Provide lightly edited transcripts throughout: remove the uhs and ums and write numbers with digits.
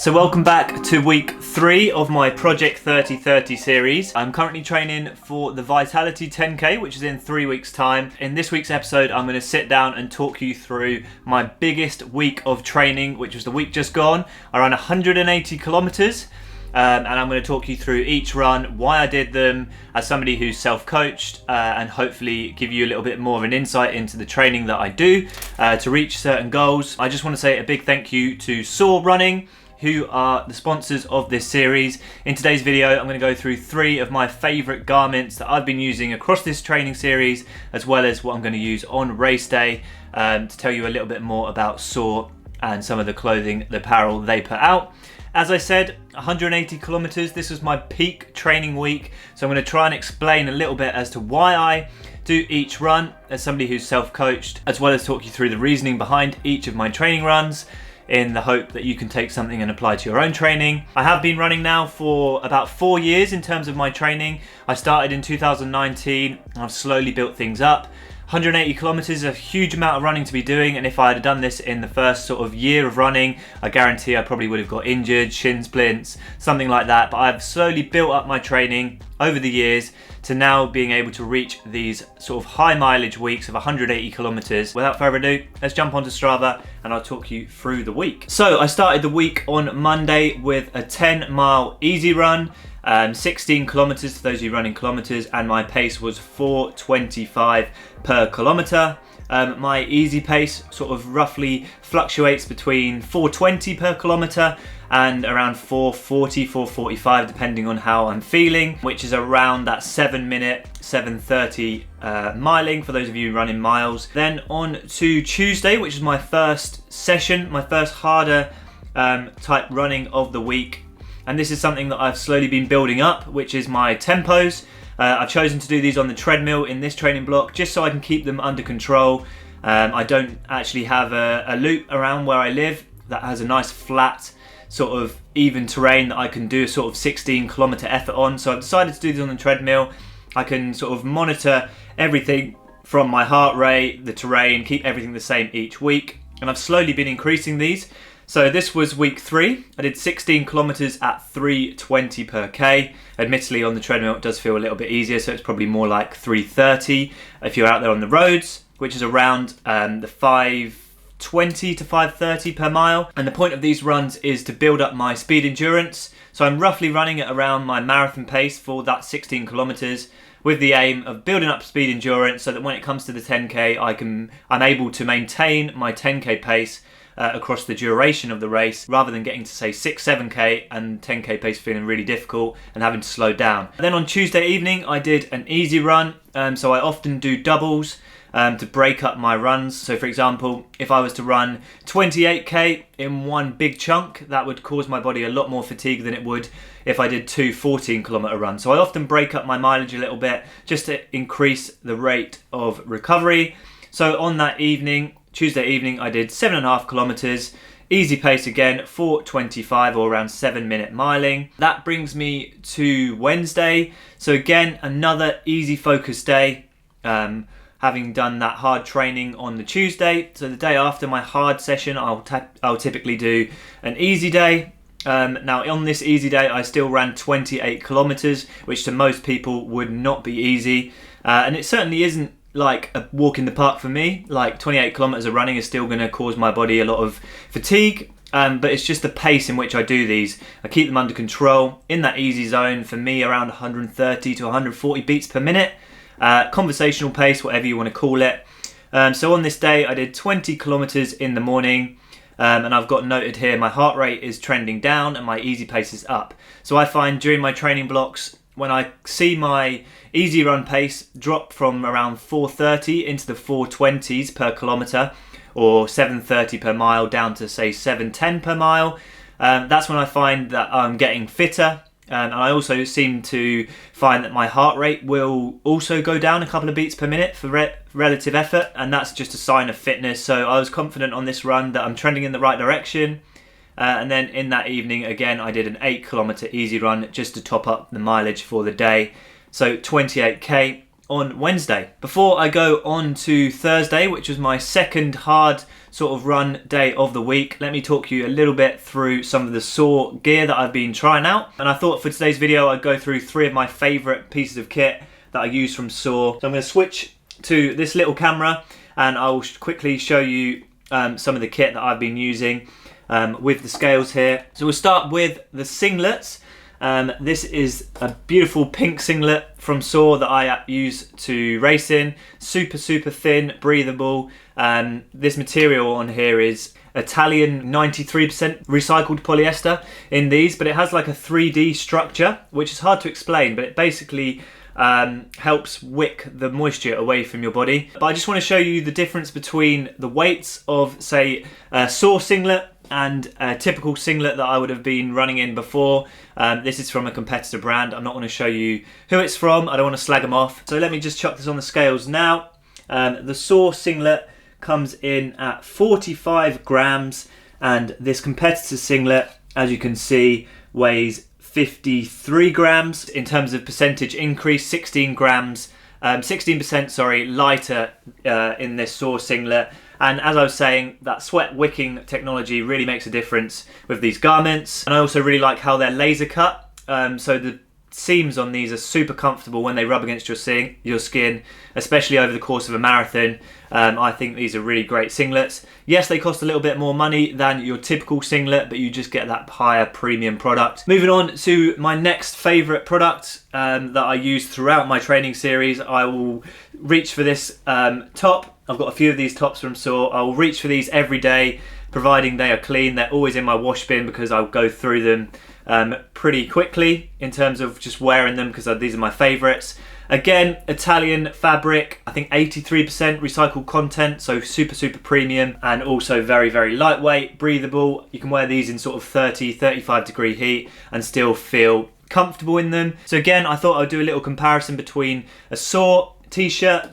So welcome back to week 3 of my Project 3030 series. I'm currently training for the Vitality 10K, which is in 3 weeks' time. In this week's episode, I'm going to sit down and talk you through my biggest week of training, which was the week just gone. I ran 180 kilometers. And I'm going to talk you through each run, why I did them as somebody who's self-coached, and hopefully give you a little bit more of an insight into the training that I do to reach certain goals. I just want to say a big thank you to Soar Running, who are the sponsors of this series. In today's video, I'm going to go through 3 of my favourite garments that I've been using across this training series, as well as what I'm going to use on race day, to tell you a little bit more about Soar and some of the clothing, the apparel they put out. As I said, 180 kilometers, this was my peak training week, so I'm going to try and explain a little bit as to why I do each run as somebody who's self-coached, as well as talk you through the reasoning behind each of my training runs, in the hope that you can take something and apply to your own training. I have been running now for about 4 years in terms of my training. I started in 2019 and I've slowly built things up. 180 kilometers is a huge amount of running to be doing, and if I had done this in the first sort of year of running, I guarantee I probably would have got injured, shin splints, something like that. But I've slowly built up my training over the years to now being able to reach these sort of high mileage weeks of 180 kilometers. Without further ado, let's jump onto Strava and I'll talk you through the week. So I started the week on Monday with a 10-mile easy run. 16 kilometers to those of you running kilometers, and my pace was 4:25 per kilometer. My easy pace sort of roughly fluctuates between 4:20 per kilometer and around 4:40, 4:45 depending on how I'm feeling, which is around that 7-minute, 7:30 miling for those of you running miles. Then on to Tuesday, which is my first session, my first harder type running of the week. And this is something that I've slowly been building up, which is my tempos. I've chosen to do these on the treadmill in this training block just so I can keep them under control. I don't actually have a loop around where I live that has a nice flat sort of even terrain that I can do a sort of 16-kilometer effort on. So I've decided to do these on the treadmill. I can sort of monitor everything from my heart rate, the terrain, keep everything the same each week. And I've slowly been increasing these. So this was week 3. I did 16 kilometers at 3:20 per K. Admittedly, on the treadmill it does feel a little bit easier, so it's probably more like 3:30 if you're out there on the roads, which is around the 5:20 to 5:30 per mile. And the point of these runs is to build up my speed endurance. So I'm roughly running at around my marathon pace for that 16 kilometers, with the aim of building up speed endurance so that when it comes to the 10K, I'm able to maintain my 10K pace across the duration of the race, rather than getting to say 6-7k and 10k pace feeling really difficult and having to slow down. And then on Tuesday evening I did an easy run, so I often do doubles to break up my runs. So for example, if I was to run 28k in one big chunk, that would cause my body a lot more fatigue than it would if I did 2 14-kilometer runs. So I often break up my mileage a little bit just to increase the rate of recovery. So on that evening, Tuesday evening, I did 7.5 kilometers, easy pace again, 4:25 or around 7-minute miling. That brings me to Wednesday. So again, another easy focus day, having done that hard training on the Tuesday. So the day after my hard session, I'll typically do an easy day. Now on this easy day, I still ran 28 kilometers, which to most people would not be easy. And it certainly isn't like a walk in the park for me. Like 28 kilometers of running is still going to cause my body a lot of fatigue, but it's just the pace in which I do these. I keep them under control in that easy zone, for me around 130 to 140 beats per minute, conversational pace, whatever you want to call it. So on this day I did 20 kilometers in the morning, and I've got noted here my heart rate is trending down and my easy pace is up. So I find during my training blocks, when I see my easy run pace drop from around 4:30 into the 4:20s per kilometer, or 7:30 per mile down to say 7:10 per mile, that's when I find that I'm getting fitter. And I also seem to find that my heart rate will also go down a couple of beats per minute for relative effort, and that's just a sign of fitness. So I was confident on this run that I'm trending in the right direction. And then in that evening, again, I did an 8-kilometer easy run just to top up the mileage for the day. So 28k on Wednesday. Before I go on to Thursday, which was my second hard sort of run day of the week, let me talk you a little bit through some of the Soar gear that I've been trying out. And I thought for today's video I'd go through 3 of my favourite pieces of kit that I use from Soar. So I'm going to switch to this little camera and I'll quickly show you some of the kit that I've been using with the scales here. So we'll start with the singlets. This is a beautiful pink singlet from Soar that I use to race in. Super thin, breathable. This material on here is Italian 93% recycled polyester in these, but it has like a 3D structure, which is hard to explain, but it basically helps wick the moisture away from your body. But I just want to show you the difference between the weights of, say, a Soar singlet and a typical singlet that I would have been running in before. This is from a competitor brand. I'm not going to show you who it's from. I don't want to slag them off. So let me just chuck this on the scales now. The Soar singlet comes in at 45 grams and this competitor singlet, as you can see, weighs 53 grams. In terms of percentage increase, 16 grams, 16% sorry, lighter in this Soar singlet. And as I was saying, that sweat wicking technology really makes a difference with these garments. And I also really like how they're laser cut. So the seams on these are super comfortable when they rub against your skin, especially over the course of a marathon. I think these are really great singlets. Yes, they cost a little bit more money than your typical singlet, but you just get that higher premium product. Moving on to my next favourite product that I use throughout my training series. I will reach for this top. I've got a few of these tops from Soar. I will reach for these every day, providing they are clean. They're always in my wash bin because I'll go through them pretty quickly in terms of just wearing them because these are my favourites. Again, Italian fabric, I think 83% recycled content, so super premium, and also very lightweight, breathable. You can wear these in sort of 35 degree heat and still feel comfortable in them. So again, I thought I'd do a little comparison between a Soar t-shirt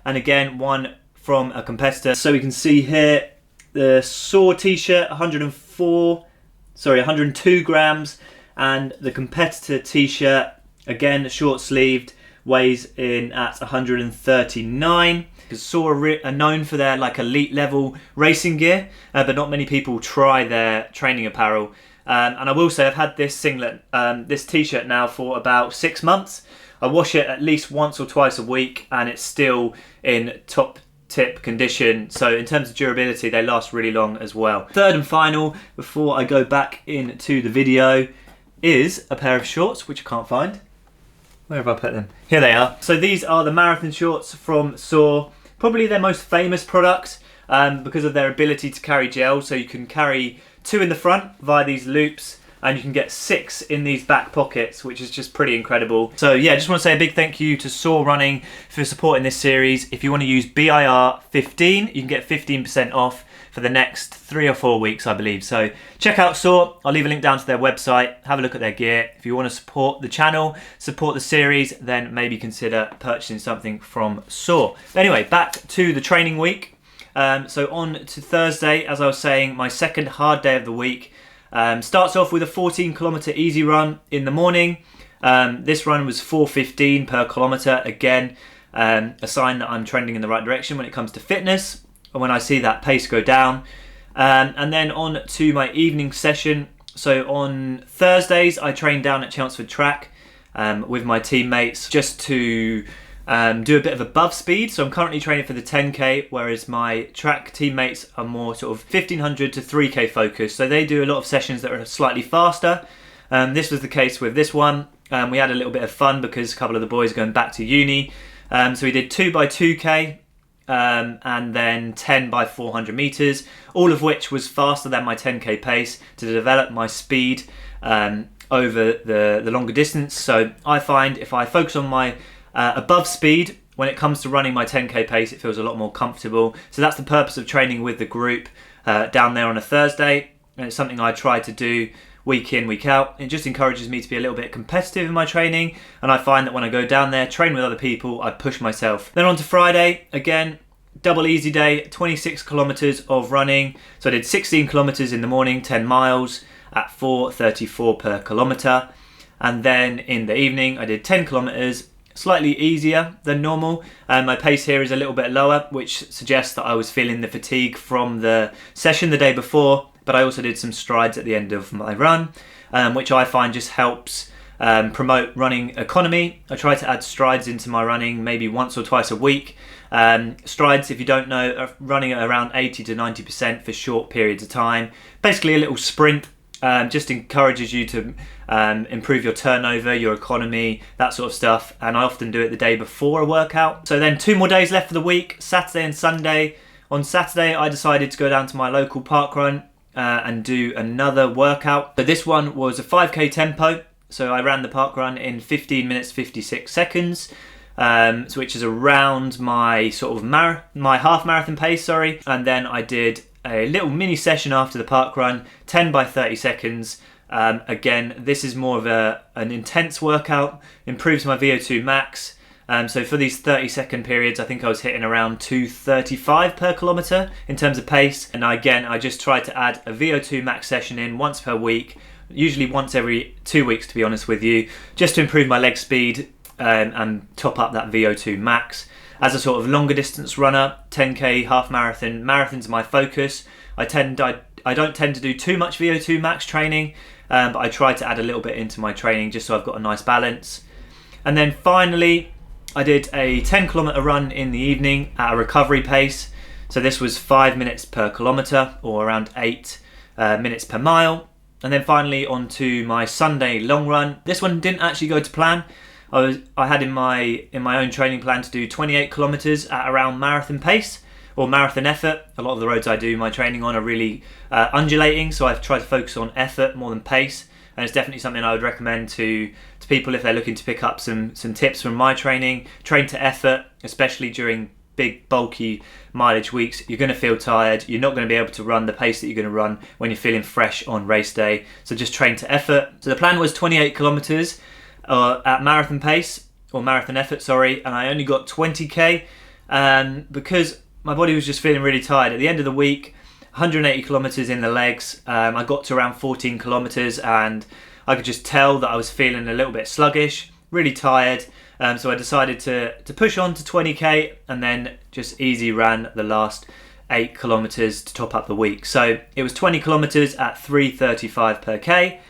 and again one from a competitor. So we can see here the Soar t-shirt, 102 grams, and the competitor t-shirt, again short sleeved, weighs in at 139. Because Soar are known for their like elite level racing gear, but not many people try their training apparel. And I will say I've had this singlet, this t-shirt now for about 6 months. I wash it at least once or twice a week and it's still in top tip condition, so in terms of durability they last really long as well. Third and final before I go back into the video is a pair of shorts which I can't find. Where have I put them? Here they are. So these are the marathon shorts from Soar, probably their most famous product because of their ability to carry gel. So you can carry 2 in the front via these loops and you can get 6 in these back pockets, which is just pretty incredible. So yeah, just want to say a big thank you to Soar Running for supporting this series. If you want to use BIR15, you can get 15% off for the next 3 or 4 weeks, I believe. So check out Soar. I'll leave a link down to their website. Have a look at their gear. If you want to support the channel, support the series, then maybe consider purchasing something from Soar. Anyway, back to the training week. So on to Thursday, as I was saying, my second hard day of the week. Starts off with a 14-kilometer easy run in the morning. This run was 4:15 per kilometer. Again, a sign that I'm trending in the right direction when it comes to fitness. And when I see that pace go down, and then on to my evening session. So on Thursdays, I train down at Chelmsford Track with my teammates just to do a bit of above speed. So I'm currently training for the 10k, whereas my track teammates are more sort of 1500 to 3k focused. So they do a lot of sessions that are slightly faster. This was the case with this one. We had a little bit of fun because a couple of the boys are going back to uni. So we did 2 by 2k and then 10 by 400 meters, all of which was faster than my 10k pace to develop my speed over the longer distance. So I find if I focus on my above speed, when it comes to running my 10k pace, it feels a lot more comfortable. So that's the purpose of training with the group down there on a Thursday, and it's something I try to do week in, week out. It just encourages me to be a little bit competitive in my training, and I find that when I go down there, train with other people, I push myself. Then on to Friday, again, double easy day, 26 kilometers of running. So I did 16 kilometers in the morning, 10 miles at 4:34 per kilometer. And then in the evening, I did 10 kilometers slightly easier than normal. My pace here is a little bit lower, which suggests that I was feeling the fatigue from the session the day before, but I also did some strides at the end of my run, which I find just helps promote running economy. I try to add strides into my running maybe once or twice a week. Strides, if you don't know, are running at around 80 to 90% for short periods of time. Basically a little sprint. Just encourages you to improve your turnover, your economy, that sort of stuff. And I often do it the day before a workout. So then 2 more days left for the week, Saturday and Sunday. On Saturday, I decided to go down to my local park run and do another workout. So this one was a 5k tempo. So I ran the park run in 15 minutes 56 seconds, which is around my sort of my half marathon pace, And then I did a little mini session after the park run, 10 by 30 seconds. Again, this is more of an intense workout, improves my VO2 max. So for these 30-second periods, I think I was hitting around 2:35 per kilometre in terms of pace. And again, I just try to add a VO2 max session in once per week, usually once every 2 weeks, to be honest with you, just to improve my leg speed and top up that VO2 max. As a sort of longer distance runner, 10k, half marathon, marathon's my focus. I don't tend to do too much VO2 max training, but I try to add a little bit into my training just so I've got a nice balance. And then finally, I did a 10 kilometre run in the evening at a recovery pace. So this was 5 minutes per kilometre, or around 8 minutes per mile. And then finally on to my Sunday long run. This one didn't actually go to plan. I had in my own training plan to do 28 kilometres at around marathon pace or marathon effort. A lot of the roads I do my training on are really undulating, so I've tried to focus on effort more than pace, and it's definitely something I would recommend to people if they're looking to pick up some tips from my training. Train to effort, especially during big bulky mileage weeks. You're going to feel tired. You're not going to be able to run the pace that you're going to run when you're feeling fresh on race day. So just train to effort. So the plan was 28 kilometres at marathon pace, or marathon effort, and I only got 20k because my body was just feeling really tired. At the end of the week, 180 kilometres in the legs, I got to around 14 kilometres and I could just tell that I was feeling a little bit sluggish, really tired. So I decided to push on to 20k and then just easy ran the last 8 kilometres to top up the week. So it was 20 kilometres at 3:35 per k,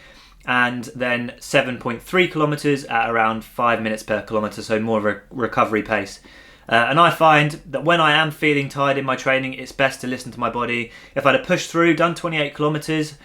and then 7.3 kilometres at around 5 minutes per kilometre, so more of a recovery pace. And I find that when I am feeling tired in my training, it's best to listen to my body. If I'd have pushed through, done 28 kilometres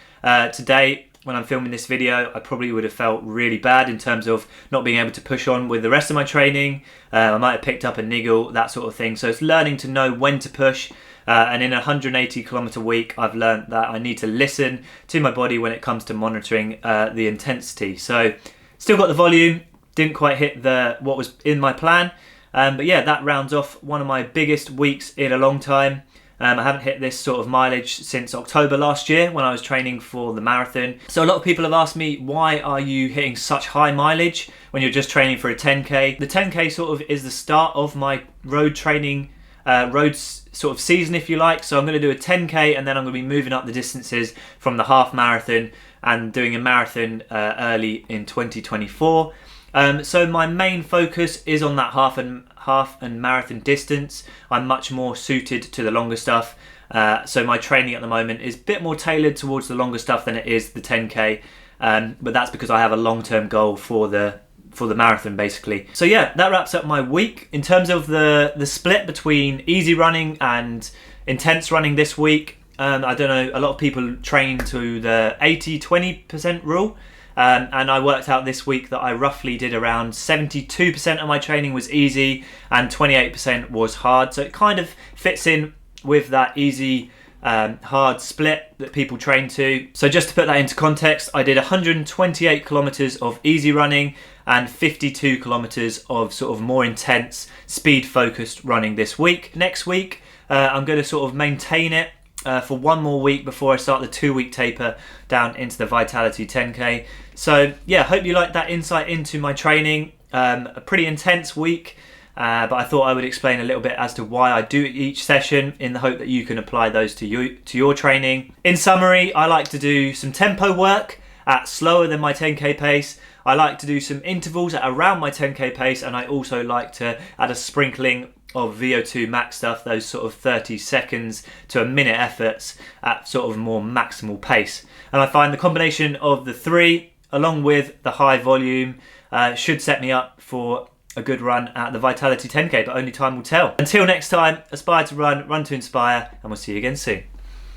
today, when I'm filming this video, I probably would have felt really bad in terms of not being able to push on with the rest of my training. I might have picked up a niggle, that sort of thing. So it's learning to know when to push. And in a 180 kilometre week, I've learned that I need to listen to my body when it comes to monitoring the intensity. So still got the volume, didn't quite hit what was in my plan. But yeah, that rounds off one of my biggest weeks in a long time. I haven't hit this sort of mileage since October last year when I was training for the marathon. So a lot of people have asked me, why are you hitting such high mileage when you're just training for a 10k? The 10k sort of is the start of my road training, sort of season, if you like. So I'm going to do a 10k and then I'm going to be moving up the distances from the half marathon and doing a marathon early in 2024. So my main focus is on that half and marathon distance. I'm much more suited to the longer stuff. So my training at the moment is a bit more tailored towards the longer stuff than it is the 10k. But that's because I have a long-term goal for the marathon, basically. So yeah, that wraps up my week. In terms of the split between easy running and intense running this week, I don't know, a lot of people train to the 80-20% rule. And I worked out this week that I roughly did around 72% of my training was easy and 28% was hard. So it kind of fits in with that easy hard split that people train to. So just to put that into context, I did 128 kilometers of easy running and 52 kilometers of sort of more intense speed focused running this week. Next week, I'm going to sort of maintain it for one more week before I start the 2-week taper down into the Vitality 10k. So yeah, hope you like that insight into my training. A pretty intense week, but I thought I would explain a little bit as to why I do each session in the hope that you can apply those to your training. In summary, I like to do some tempo work at slower than my 10k pace. I like to do some intervals at around my 10k pace, and I also like to add a sprinkling of VO2 max stuff, those sort of 30 seconds to a minute efforts at sort of more maximal pace. And I find the combination of the three along with the high volume should set me up for a good run at the Vitality 10k, but only time will tell. Until next time, aspire to run, run to inspire, and we'll see you again soon.